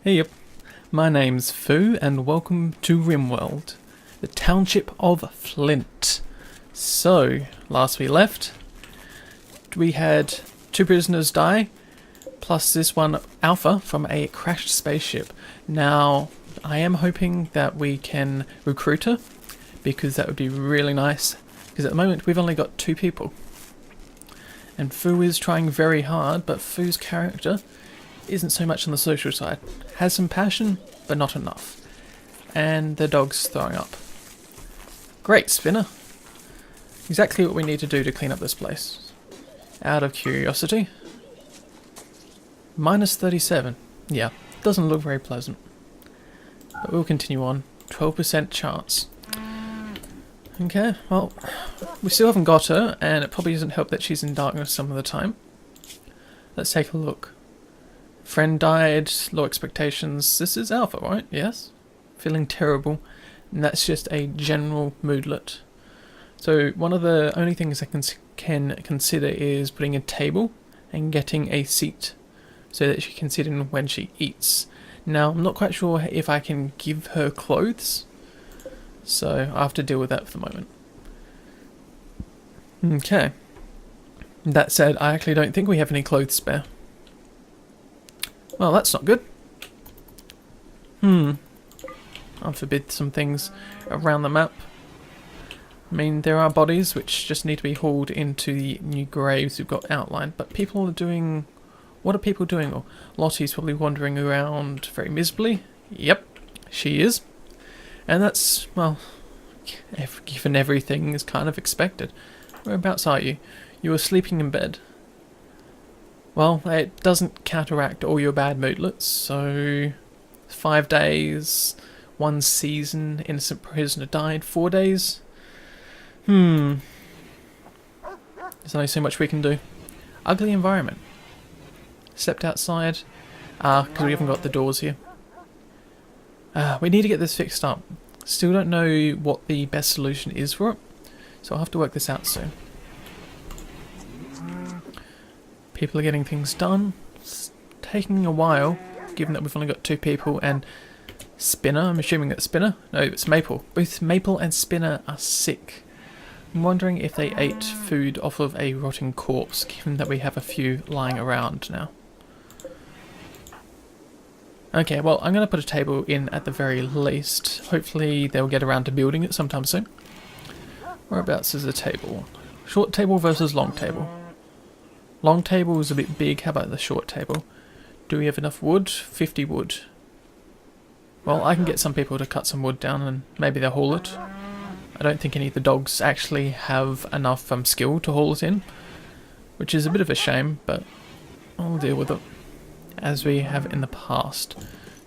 Hey, yep. My name's Fu, and welcome to RimWorld, the township of Flint. So, last we left, we had 2 prisoners die, plus this one Alpha from a crashed spaceship. Now, I am hoping that we can recruit her, because that would be really nice, because at the moment we've only got 2 people. And Fu is trying very hard, but Fu's character isn't so much on the social side. Has some passion, but not enough. And the dog's throwing up. Great, Spinner. Exactly what we need to do to clean up this place. Out of curiosity. Minus 37. Yeah, doesn't look very pleasant. But we'll continue on. 12% chance. Okay, well, we still haven't got her, and it probably doesn't help that she's in darkness some of the time. Let's take a look. Friend died, low expectations. This is Alpha, right? Yes? Feeling terrible. And that's just a general moodlet. So one of the only things I can consider is putting a table and getting a seat so that she can sit in when she eats. Now, I'm not quite sure if I can give her clothes, so I have to deal with that for the moment. Okay. That said, I actually don't think we have any clothes spare. Well, that's not good. I'll forbid some things around the map. I mean, there are bodies which just need to be hauled into the new graves we've got outlined, but people are doing... What are people doing? Well, Lottie's probably wandering around very miserably. Yep, she is. And that's, well, given everything is kind of expected. Whereabouts are you? You were sleeping in bed. Well, it doesn't counteract all your bad moodlets, so 5 days, 1 season, innocent prisoner died, 4 days. There's only so much we can do. Ugly environment. Stepped outside. Because we haven't got the doors here. We need to get this fixed up. Still don't know what the best solution is for it, so I'll have to work this out soon. People are getting things done. It's taking a while, given that we've only got 2 people and Spinner. I'm assuming it's Spinner. No, it's Maple. Both Maple and Spinner are sick. I'm wondering if they ate food off of a rotting corpse, given that we have a few lying around now. Okay, well, I'm going to put a table in at the very least. Hopefully they'll get around to building it sometime soon. Whereabouts is the table? Short table versus long table. Long table is a bit big. How about the short table? Do we have enough wood? 50 wood. Well, I can get some people to cut some wood down and maybe they'll haul it. I don't think any of the dogs actually have enough skill to haul it in, which is a bit of a shame, but I'll deal with it as we have in the past.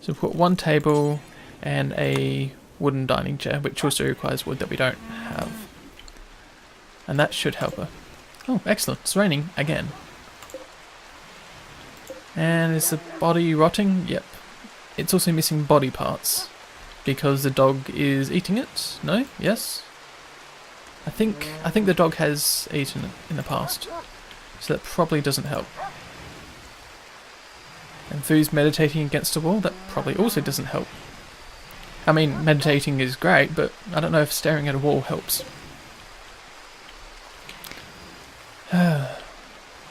So we've got 1 table and a wooden dining chair, which also requires wood that we don't have. And that should help her. Oh, excellent. It's raining again. And is the body rotting? Yep. It's also missing body parts because the dog is eating it. No? Yes? I think the dog has eaten it in the past, so that probably doesn't help. And Fu's meditating against a wall. That probably also doesn't help. I mean, meditating is great, but I don't know if staring at a wall helps.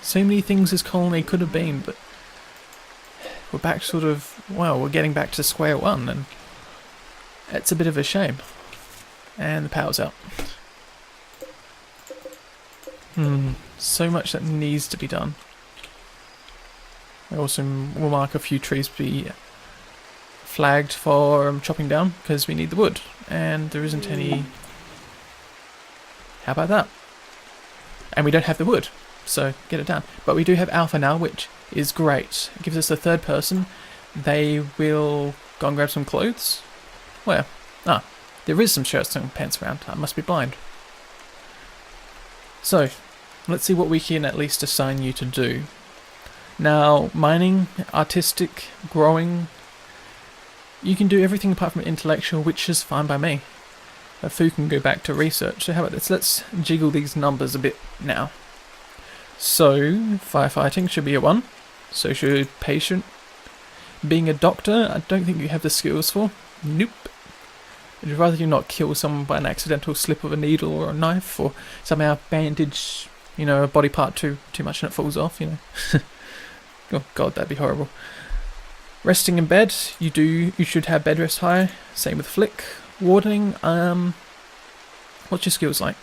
So many things this colony could have been, but we're back we're getting back to square one, and it's a bit of a shame. And the power's out. So much that needs to be done. I also will mark a few trees to be flagged for chopping down, because we need the wood, and there isn't any. How about that? And we don't have the wood, so get it down. But we do have Alpha now, which is great. It gives us a 3rd person. They will go and grab some clothes. Where? There is some shirts and pants around. I must be blind. So, let's see what we can at least assign you to do. Now, mining, artistic, growing, you can do everything apart from intellectual, which is fine by me. Fu can go back to research. So how about this? Let's jiggle these numbers a bit now. So, firefighting should be a 1. So should patient. Being a doctor, I don't think you have the skills for. Nope. I'd rather you not kill someone by an accidental slip of a needle or a knife, or somehow bandage, a body part too much and it falls off, Oh god, that'd be horrible. Resting in bed, you should have bed rest high. Same with flick. Warding, what's your skills like?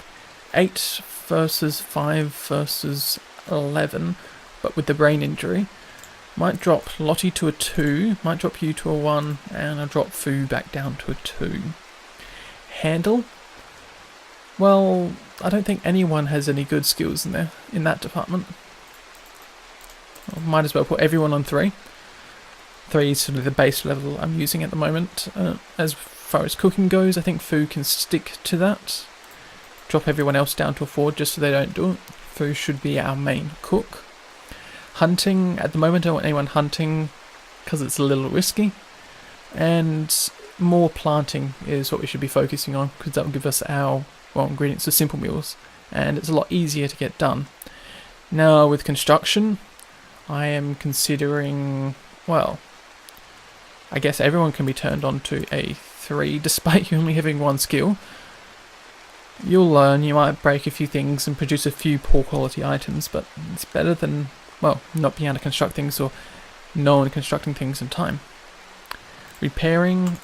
8 versus 5 versus 11, but with the brain injury. Might drop Lottie to a 2, might drop you to a 1, and I'll drop Fu back down to a 2. Handle? Well, I don't think anyone has any good skills in that department. I might as well put everyone on 3. 3 is sort of the base level I'm using at the moment. As far as cooking goes, I think Fu can stick to that. Drop everyone else down to a 4 just so they don't do it. Fu should be our main cook. Hunting, at the moment I don't want anyone hunting because it's a little risky. And more planting is what we should be focusing on, because that will give us our ingredients for simple meals. And it's a lot easier to get done. Now with construction, I am considering, I guess everyone can be turned on to a 3 despite you only having 1 skill. You'll learn, you might break a few things and produce a few poor quality items, but it's better than, not being able to construct things or no one constructing things in time. Repairing,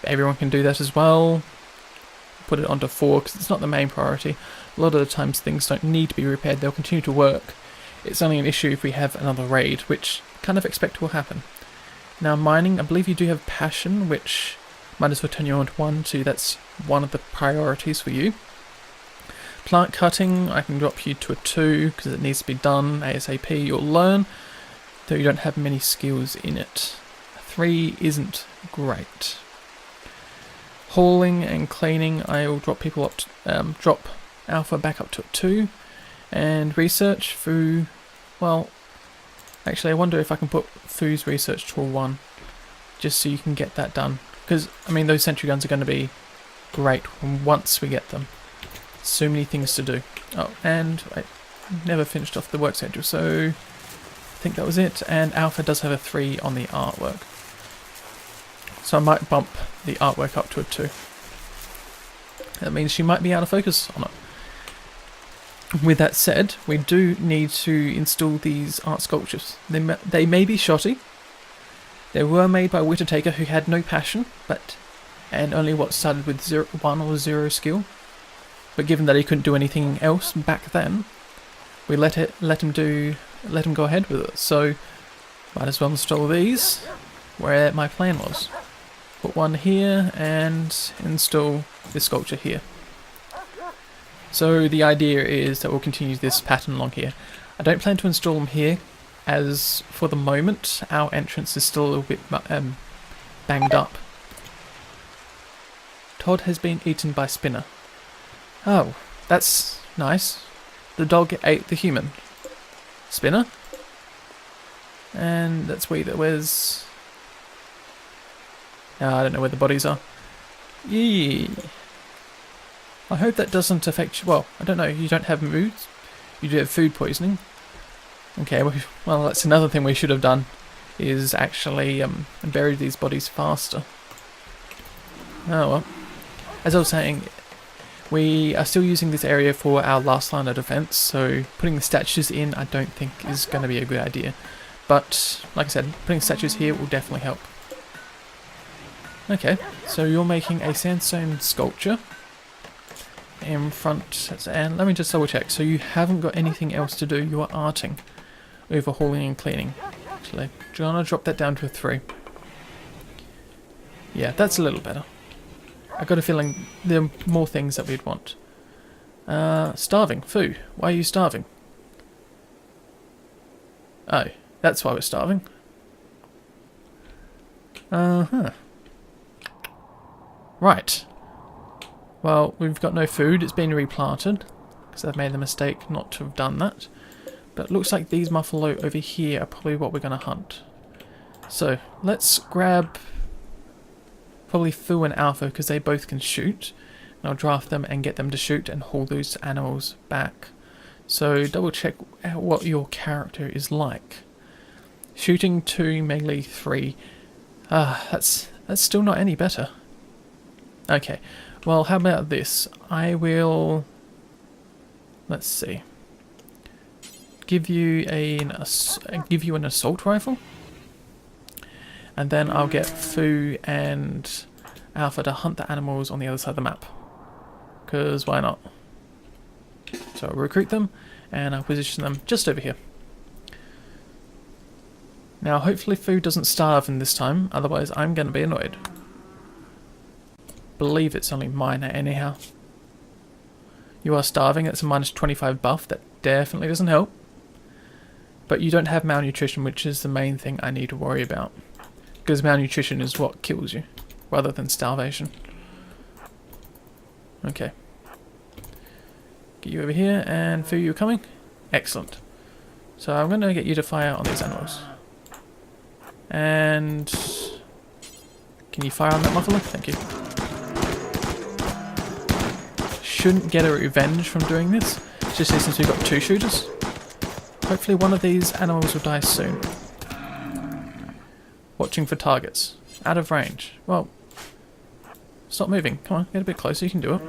everyone can do that as well. Put it onto 4 because it's not the main priority. A lot of the times things don't need to be repaired, they'll continue to work. It's only an issue if we have another raid, which kind of expect will happen. Now mining, I believe you do have passion, which might as well turn you on to 1, so that's one of the priorities for you. Plant cutting, I can drop you to a 2 because it needs to be done ASAP. You'll learn, though you don't have many skills in it. 3 isn't great. Hauling and cleaning, I will drop people up to, drop Alpha back up to a 2. And research, Fu, actually I wonder if I can put Fu's research to a 1, just so you can get that done. Because, those sentry guns are going to be great once we get them. So many things to do. Oh, and I never finished off the work schedule, so I think that was it. And Alpha does have a 3 on the artwork. So I might bump the artwork up to a 2. That means she might be out of focus on it. With that said, we do need to install these art sculptures. They may be shoddy. They were made by a Witter Taker who had no passion, and only started with 1 or 0 skill. But given that he couldn't do anything else back then, we let him go ahead with it. So might as well install these where my plan was. Put 1 here and install this sculpture here. So the idea is that we'll continue this pattern along here. I don't plan to install them here, as for the moment our entrance is still a little bit banged up. Todd has been eaten by Spinner. Oh, that's nice. The dog ate the human. Spinner? And that's where's... I don't know where the bodies are. Yee. I hope that doesn't affect you. I don't know, you don't have moods? You do have food poisoning? Okay, well that's another thing we should have done, is actually buried these bodies faster. Oh well. As I was saying, we are still using this area for our last line of defense, so putting the statues in I don't think is going to be a good idea. But, like I said, putting statues here will definitely help. Okay, so you're making a sandstone sculpture in front, and let me just double check. So you haven't got anything else to do, you are arting, overhauling and cleaning. Actually, do you want to drop that down to a 3? Yeah, that's a little better. I got a feeling there are more things that we'd want. Starving. Fu, why are you starving? Oh, that's why we're starving. Right. Well, we've got no food. It's been replanted, because I've made the mistake not to have done that. But it looks like these muffalo over here are probably what we're going to hunt. So, let's grab probably Fu and Alpha, because they both can shoot. And I'll draft them and get them to shoot and haul those animals back. So, double check what your character is like. Shooting 2, melee 3. Ah, that's still not any better. Okay, well, how about this? I will, let's see, give you an assault rifle, and then I'll get Fu and Alpha to hunt the animals on the other side of the map. Because why not? So I'll recruit them, and I'll position them just over here. Now hopefully Fu doesn't starve in this time, otherwise I'm going to be annoyed. Believe it's only minor anyhow. You are starving, that's a minus 25 buff, that definitely doesn't help. But you don't have malnutrition, which is the main thing I need to worry about. Because malnutrition is what kills you, rather than starvation. Okay. Get you over here, and Fu, you're coming? Excellent. So I'm going to get you to fire on these animals. And... can you fire on that muffler? Thank you. Shouldn't get a revenge from doing this, just since we've got 2 shooters. Hopefully one of these animals will die soon. Watching for targets. Out of range. Well, stop moving. Come on, get a bit closer, you can do it.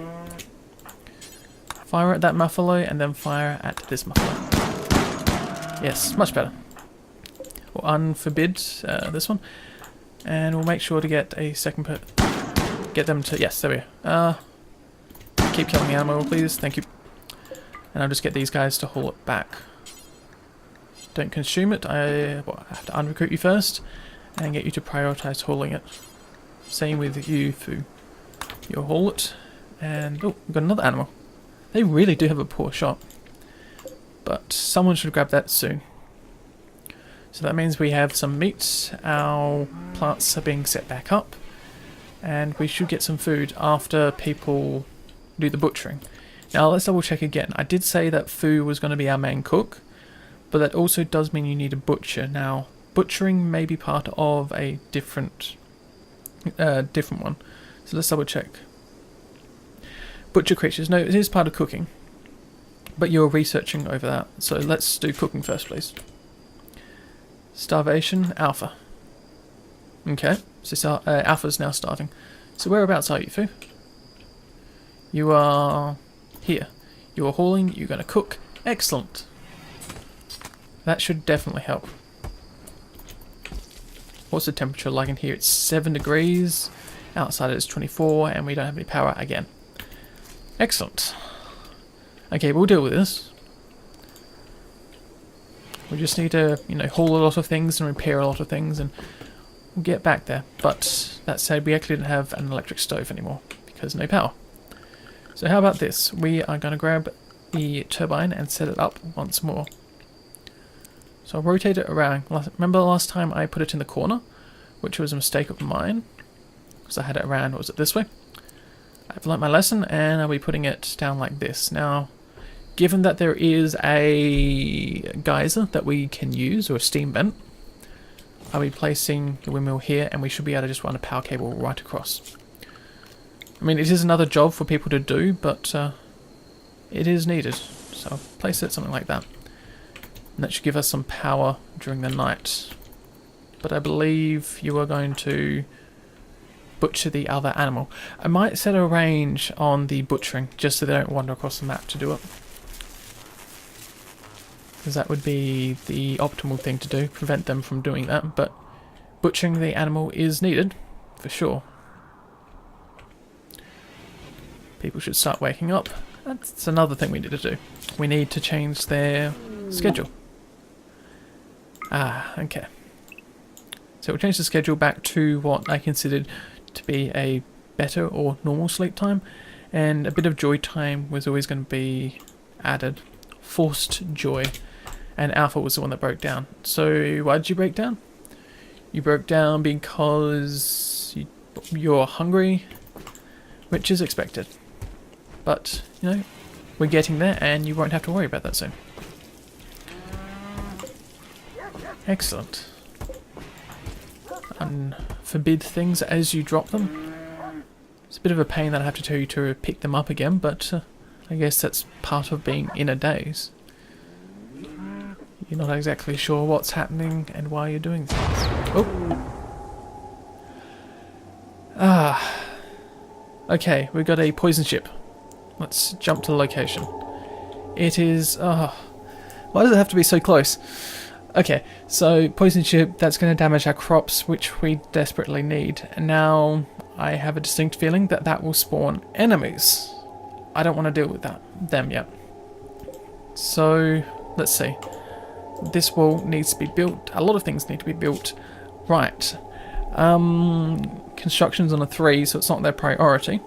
Fire at that muffalo and then fire at this muffalo. Yes, much better. We'll unforbid this one. And we'll make sure to get a second get them to... yes, there we go. Keep killing the animal, please. Thank you. And I'll just get these guys to haul it back. Don't consume it. I have to unrecruit you first and get you to prioritize hauling it. Same with you, Fu. You'll haul it. And, oh, we've got another animal. They really do have a poor shot. But someone should grab that soon. So that means we have some meat. Our plants are being set back up. And we should get some food after people do the butchering. Now let's double check again. I did say that Fu was going to be our main cook, but that also does mean you need a butcher. Now butchering may be part of a different one. So let's double check. Butcher creatures. No, it is part of cooking, but you're researching over that. So let's do cooking first, please. Starvation, Alpha. Okay, so Alpha's now starving. So whereabouts are you, Fu? You are here. You are hauling, you're going to cook. Excellent. That should definitely help. What's the temperature like in here? It's 7 degrees. Outside it's 24, and we don't have any power again. Excellent. Okay, we'll deal with this. We just need to, haul a lot of things and repair a lot of things, and we'll get back there. But that said, we actually didn't have an electric stove anymore because no power. So how about this? We are going to grab the turbine and set it up once more. So I'll rotate it around. Remember last time I put it in the corner, which was a mistake of mine, because I had it around, was it this way? I've learnt my lesson, and I'll be putting it down like this. Now, given that there is a geyser that we can use, or a steam vent, I'll be placing the windmill here, and we should be able to just run a power cable right across. I mean, it is another job for people to do, but it is needed. So I'll place it something like that. And that should give us some power during the night. But I believe you are going to butcher the other animal. I might set a range on the butchering, just so they don't wander across the map to do it. Because that would be the optimal thing to do, prevent them from doing that. But butchering the animal is needed, for sure. People should start waking up. That's another thing we need to do. We need to change their schedule. Ah, okay. So we'll change the schedule back to what I considered to be a better or normal sleep time. And a bit of joy time was always going to be added. Forced joy. And Alpha was the one that broke down. So why did you break down? You broke down because you're hungry, which is expected. But, we're getting there, and you won't have to worry about that soon. Excellent. Unforbid things as you drop them. It's a bit of a pain that I have to tell you to pick them up again, but I guess that's part of being in a daze. You're not exactly sure what's happening and why you're doing things. Oh! Ah. Okay, we've got a poison ship. Let's jump to the location. It is... Oh, why does it have to be so close? Okay, so poison ship, that's going to damage our crops, which we desperately need. And now I have a distinct feeling that that will spawn enemies. I don't want to deal with them yet. So, let's see. This wall needs to be built. A lot of things need to be built. Right. Construction's on a 3, so it's not their priority.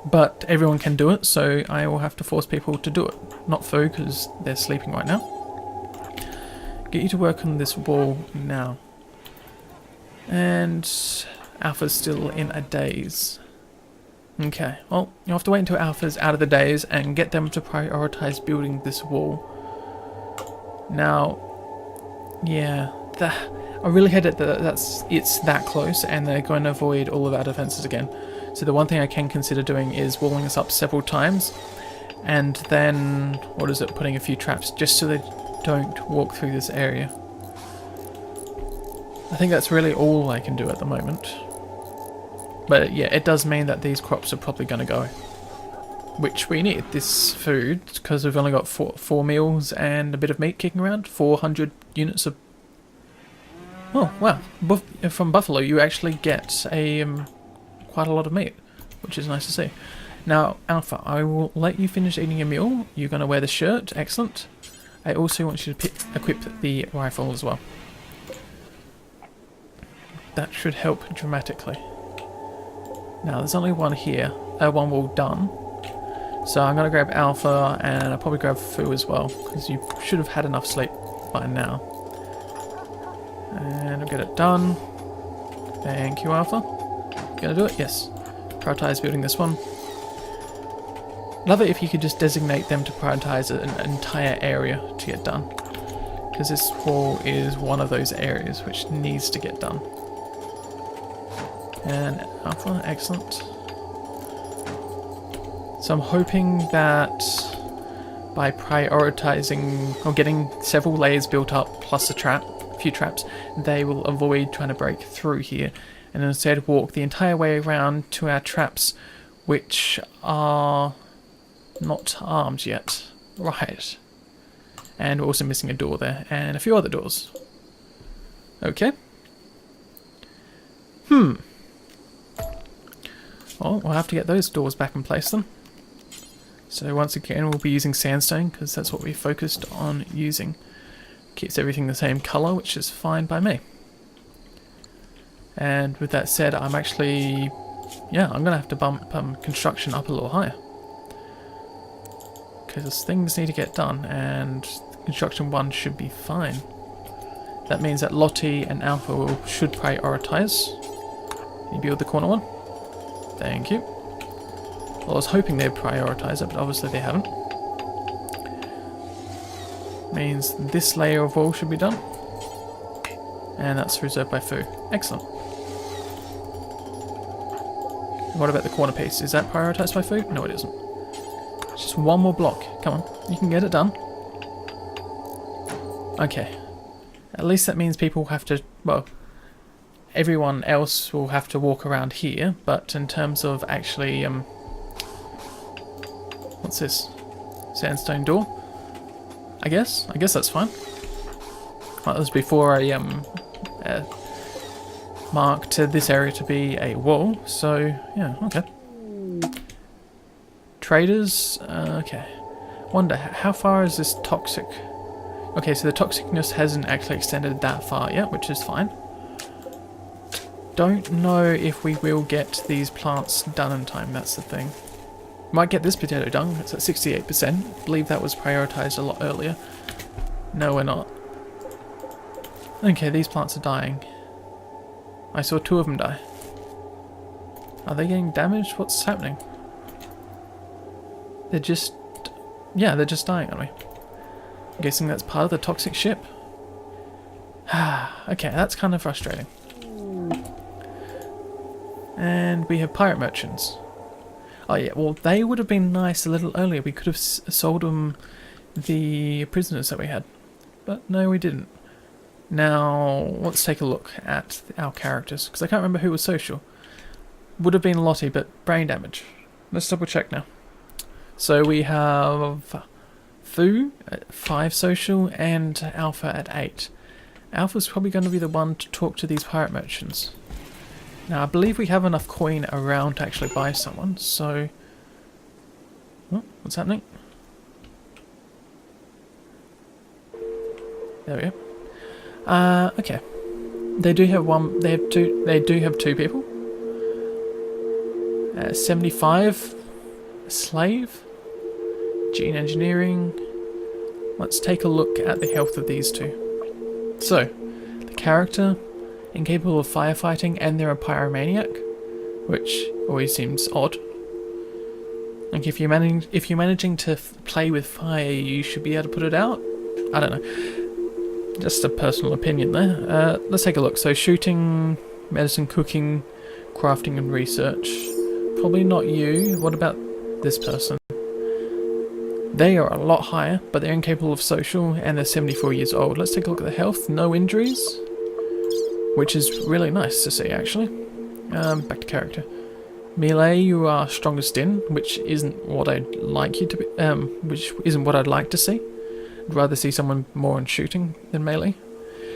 But everyone can do it, so I will have to force people to do it. Not Fu, because they're sleeping right now. Get you to work on this wall now. And Alpha's still in a daze. Okay, well, you have to wait until Alpha's out of the daze and get them to prioritize building this wall. Now, yeah, I really hate it that it's that close and they're going to avoid all of our defenses again. So the one thing I can consider doing is walling us up several times and then, putting a few traps just so they don't walk through this area. I think that's really all I can do at the moment. But yeah, it does mean that these crops are probably going to go. Which we need this food because we've only got four meals and a bit of meat kicking around. 400 units of... Oh, wow. From buffalo you actually get quite a lot of meat, which is nice to see. Now, Alpha, I will let you finish eating your meal. You're going to wear the shirt. Excellent. I also want you to equip the rifle as well. That should help dramatically. Now, there's only one here. One wall done. So I'm going to grab Alpha and I'll probably grab Fu as well, because you should have had enough sleep by now. And I'll get it done. Thank you, Alpha. Gonna do it? Yes. Prioritize building this one. Love it if you could just designate them to prioritize an entire area to get done. Because this wall is one of those areas which needs to get done. And Alpha, excellent. So I'm hoping that by prioritizing or getting several layers built up plus a few traps, they will avoid trying to break through here and instead walk the entire way around to our traps, which are not armed yet. Right. And we're also missing a door there and a few other doors. Okay. Well, we'll have to get those doors back in place then. So once again we'll be using sandstone because that's what we focused on using. Keeps everything the same colour, which is fine by me. And with that said, I'm actually... yeah, I'm going to have to bump construction up a little higher. Because things need to get done and construction 1 should be fine. That means that Lottie and Alpha should prioritise. Can you build the corner one? Thank you. Well, I was hoping they'd prioritise it, but obviously they haven't. Means this layer of wall should be done. And that's reserved by Fu. Excellent. What about the corner piece? Is that prioritised by Fu? No, it isn't. Just one more block. Come on, you can get it done. Okay. At least that means people have to... well, everyone else will have to walk around here, but in terms of actually... what's this? Sandstone door? I guess that's fine. That was before I marked this area to be a wall, so yeah, okay. Traders, okay. Wonder, how far is this toxic? Okay, so the toxicness hasn't actually extended that far yet, which is fine. Don't know if we will get these plants done in time, that's the thing. Might get this potato done, it's at 68%. I believe that was prioritised a lot earlier. No, we're not. Okay, these plants are dying. I saw 2 of them die. Are they getting damaged? What's happening? They're just... yeah, they're just dying, aren't we? I'm guessing that's part of the toxic ship. Okay, that's kind of frustrating. And we have pirate merchants. Oh yeah, well they would have been nice a little earlier. We could have sold them the prisoners that we had. But no, we didn't. Now, let's take a look at our characters, because I can't remember who was social. Would have been Lottie, but brain damage. Let's double check now. So we have Fu at 5 social and Alpha at 8. Alpha's probably going to be the one to talk to these pirate merchants. Now I believe we have enough coin around to actually buy someone, so... Oh, what's happening? There we go. Okay. They do have one. They have two. They do have 2 people. 75. A slave. Gene engineering. Let's take a look at the health of these 2. So, the character, incapable of firefighting, and they're a pyromaniac, which always seems odd. Like if you're managing to play with fire, you should be able to put it out. I don't know. Just a personal opinion there. Let's take a look. So shooting, medicine, cooking, crafting and research. Probably not you. What about this person? They are a lot higher, but they're incapable of social and they're 74 years old. Let's take a look at the health. No injuries, which is really nice to see actually. Back to character. Melee, you are strongest in, which isn't what I'd like you to be. Which isn't what I'd like to see. I'd rather see someone more on shooting than melee,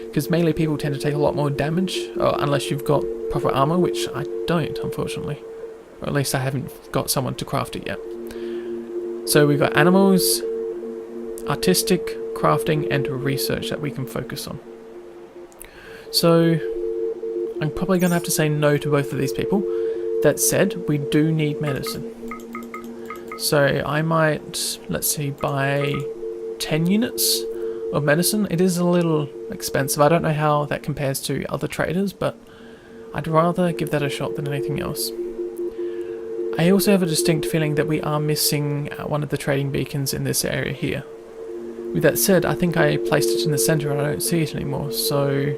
because melee people tend to take a lot more damage, unless you've got proper armor, which I don't, unfortunately. Or at least I haven't got someone to craft it yet. So we've got animals, artistic, crafting, and research that we can focus on. So I'm probably going to have to say no to both of these people. That said, we do need medicine. So I might, let's see, buy 10 units of medicine. It is a little expensive. I don't know how that compares to other traders, but I'd rather give that a shot than anything else. I also have a distinct feeling that we are missing one of the trading beacons in this area here. With that said, I think I placed it in the center and I don't see it anymore, so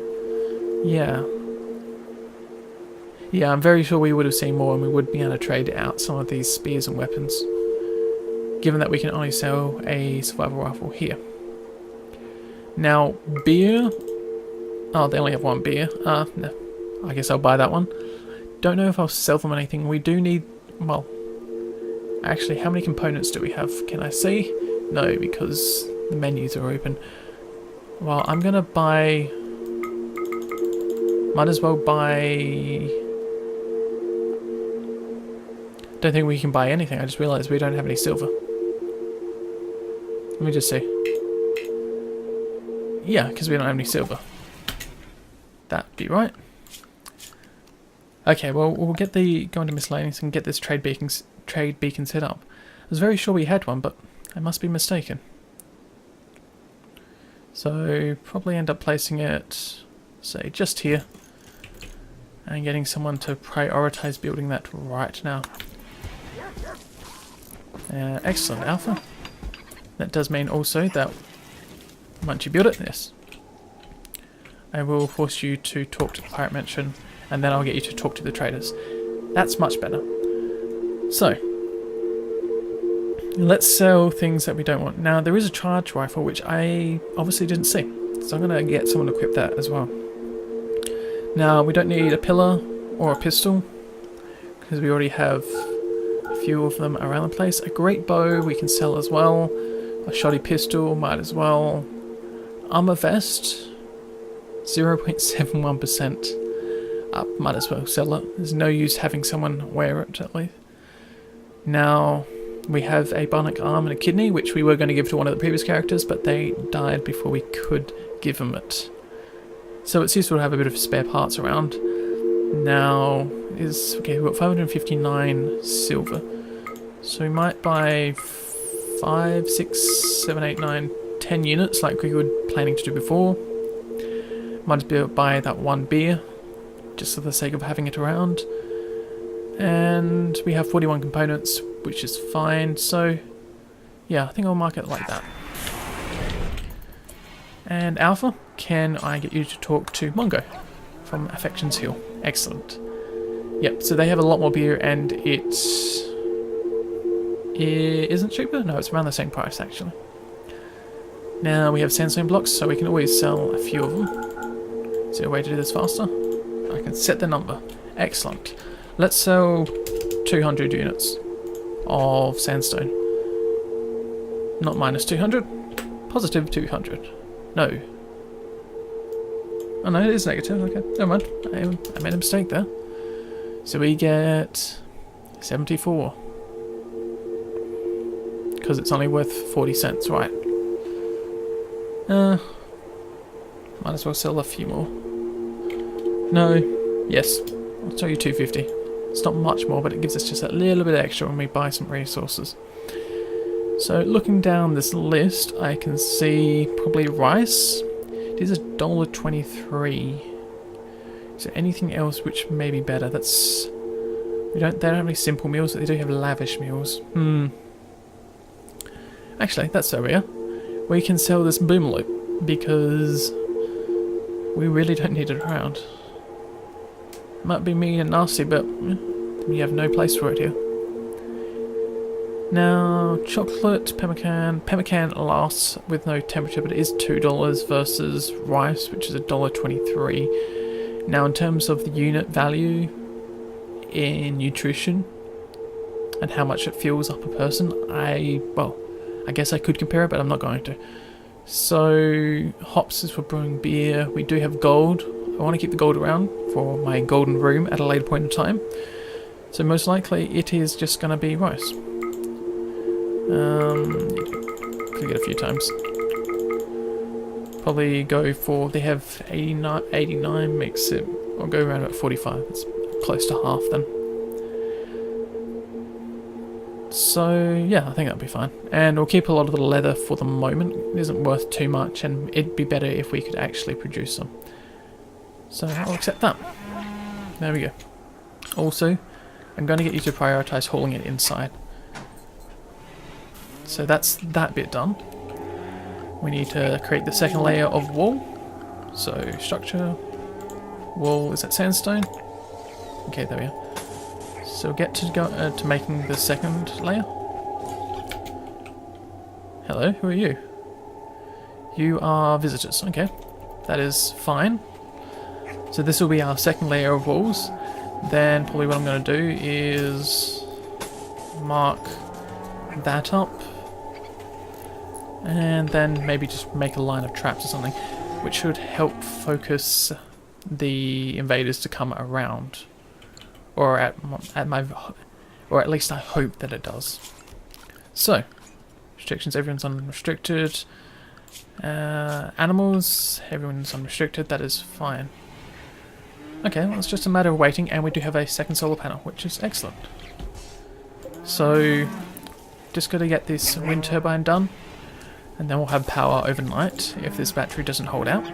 yeah. Yeah, I'm very sure we would have seen more and we would be able to trade out some of these spears and weapons, given that we can only sell a survival rifle here. Now, beer... Oh, they only have 1 beer. No. I guess I'll buy that one. Don't know if I'll sell them anything. We do need... Well... Actually, how many components do we have? Can I see? No, because the menus are open. Well, I'm gonna buy... Might as well buy... Don't think we can buy anything. I just realised we don't have any silver. Let me just see. Yeah, because we don't have any silver. That'd be right. Okay, well we'll get go into miscellaneous and get this trade beacon set up. I was very sure we had one, but I must be mistaken. So probably end up placing it, say, just here, and getting someone to prioritise building that right now. Excellent, Alpha. That does mean also that once you build it, yes, I will force you to talk to the pirate merchant, and then I'll get you to talk to the traders. That's much better. So, let's sell things that we don't want. Now, there is a charge rifle, which I obviously didn't see, so I'm going to get someone to equip that as well. Now, we don't need a pillar or a pistol, because we already have a few of them around the place. A great bow we can sell as well. A shoddy pistol, might as well. Armor vest, 0.71%. Might as well sell it. There's no use having someone wear it, at least. Now, we have a bionic arm and a kidney, which we were going to give to one of the previous characters, but they died before we could give them it. So it's useful to have a bit of spare parts around. Now, okay, we've got 559 silver. So we might buy 5, 6, 7, 8, 9, 10 units like we were planning to do before. Might as well buy that 1 beer, just for the sake of having it around. And we have 41 components, which is fine. So, yeah, I think I'll mark it like that. And Alpha, can I get you to talk to Mongo from Affections Hill? Excellent. Yep, so they have a lot more beer and it isn't cheaper? No, it's around the same price actually. Now we have sandstone blocks, so we can always sell a few of them. Is there a way to do this faster? I can set the number. Excellent. Let's sell 200 units of sandstone. Not minus 200, positive 200. No. Oh no, it is negative. Okay, never mind. I made a mistake there. So we get 74. Because it's only worth 40 cents, right? Might as well sell a few more. No. Yes. I'll sell you 250. It's not much more, but it gives us just a little bit extra when we buy some resources. So looking down this list, I can see probably rice. It is $1.23. Is there anything else which may be better? They don't have any simple meals, but they do have lavish meals. Actually, that's over here. We can sell this boom loop because we really don't need it around. Might be mean and nasty, but we have no place for it here. Now, chocolate, pemmican. Pemmican lasts with no temperature, but it is $2 versus rice, which is $1.23. Now, in terms of the unit value in nutrition and how much it fuels up a person, I guess I could compare it, but I'm not going to. So, hops is for brewing beer. We do have gold. I want to keep the gold around for my golden room at a later point in time. So most likely it is just going to be rice. Could get a few times. Probably go for, they have 89 makes it, I'll go around about 45. It's close to half then. So yeah, I think that'll be fine. And we'll keep a lot of the leather for the moment. It isn't worth too much, and it'd be better if we could actually produce some. So I'll accept that. There we go. Also, I'm going to get you to prioritize hauling it inside. So that's that bit done. We need to create the second layer of wall. So structure, wall, is that sandstone? Okay, there we are. So we'll get to go to making the second layer. Hello, who are you? You are visitors. Okay, that is fine. So this will be our second layer of walls. Then probably what I'm going to do is mark that up, and then maybe just make a line of traps or something, which should help focus the invaders to come around, or at least I hope that it does. So restrictions, everyone's unrestricted. Animals, everyone's unrestricted. That is fine. Okay, well, it's just a matter of waiting, and we do have a second solar panel, which is excellent. So, just got to get this wind turbine done, and then we'll have power overnight if this battery doesn't hold out.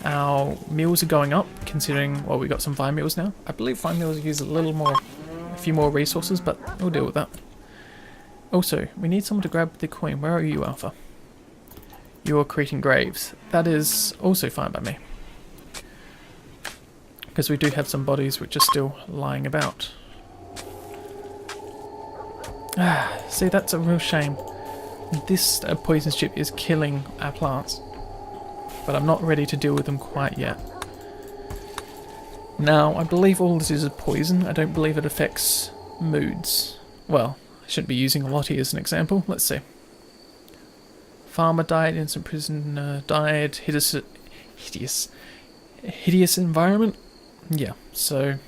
Our meals are going up, considering, well, we got some vine meals now. I believe vine meals use a few more resources, but we'll deal with that. Also, we need someone to grab the coin. Where are you, Alpha? You're creating graves. That is also fine by me, because we do have some bodies which are still lying about. See, that's a real shame. This poison chip is killing our plants, but I'm not ready to deal with them quite yet. Now, I believe all this is poison. I don't believe it affects moods. Well, I shouldn't be using a lot here as an example. Let's see. Farmer died, innocent prisoner died, hideous environment. Yeah, so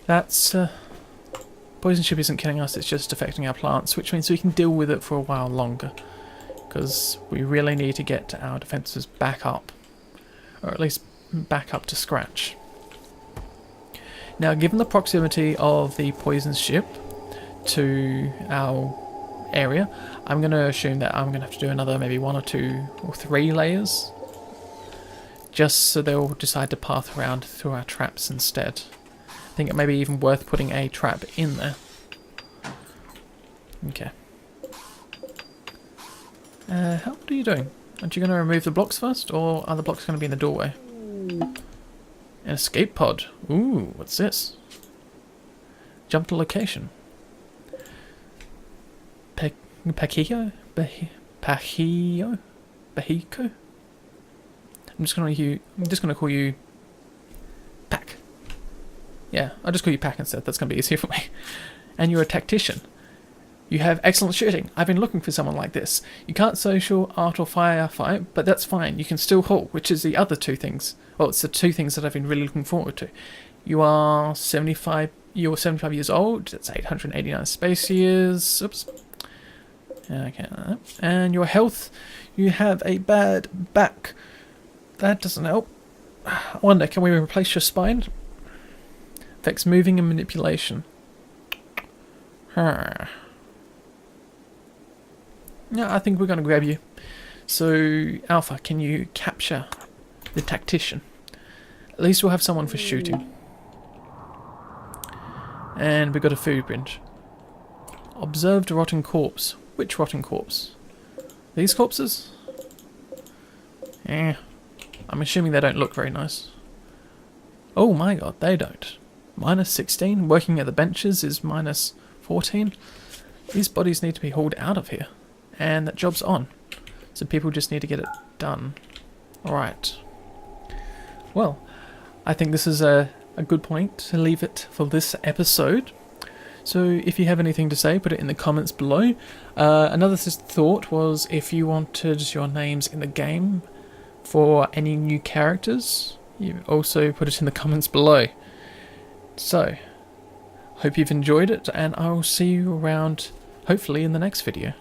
that's poison chip isn't killing us, it's just affecting our plants, which means we can deal with it for a while longer, because we really need to get our defenses back up, or at least back up to scratch. Now, given the proximity of the poison ship to our area, I'm going to assume that I'm going to have to do another maybe 1 or 2 or 3 layers, just so they'll decide to path around through our traps instead. I think it may be even worth putting a trap in there. Okay. What are you doing? Aren't you going to remove the blocks first, or are the blocks going to be in the doorway? An escape pod. Ooh, what's this? Jump to location. Bahiko? I'm just gonna call you Pack. Yeah, I'll just call you Pack instead. That's going to be easier for me. And you're a tactician. You have excellent shooting. I've been looking for someone like this. You can't social, art, or firefight, but that's fine. You can still haul, which is the other two things. Well, it's the two things that I've been really looking forward to. You're 75 years old. That's 889 space years. Oops. Okay. And your health, you have a bad back. That doesn't help. I wonder, can we replace your spine? Affects moving and manipulation. Yeah, I think we're going to grab you. So, Alpha, can you capture the tactician? At least we'll have someone for shooting. And we've got a footprint. Observed a rotten corpse. Which rotten corpse? These corpses? I'm assuming they don't look very nice. Oh my god, they don't. -16. Working at the benches is -14. These bodies need to be hauled out of here. And that job's on. So people just need to get it done. Alright. Well, I think this is a good point to leave it for this episode. So if you have anything to say, put it in the comments below. Another thought was if you wanted your names in the game for any new characters, you also put it in the comments below. So, hope you've enjoyed it, and I will see you around, hopefully, in the next video.